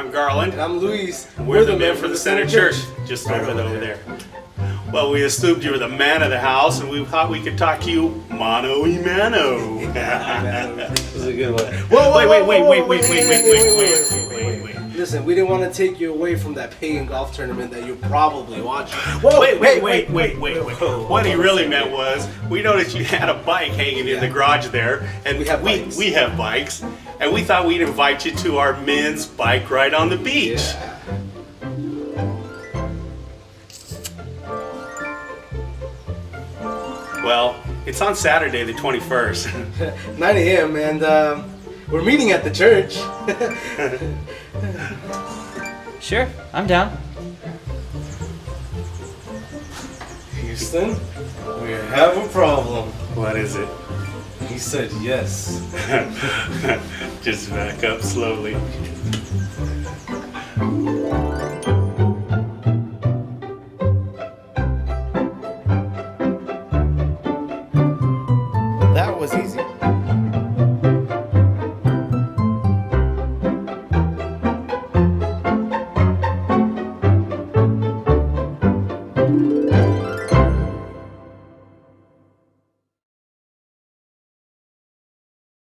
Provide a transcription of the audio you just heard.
I'm Garland. And I'm Luis. We're the men for the Center Church, just over there. Well, we assumed you were the man of the house, and we thought we could talk to you mano y mano. This is a good one. Wait. Listen, we didn't want to take you away from that pagan golf tournament that you're probably watching. Wait. What he really meant was, we noticed you had a bike hanging in the garage there, and We have bikes. we have bikes, and we thought we'd invite you to our men's bike ride on the beach. Yeah. Well, it's on Saturday the 21st. 9 a.m. and we're meeting at the church. Sure, I'm down. Houston, we have a problem. What is it? He said yes. Just back up slowly.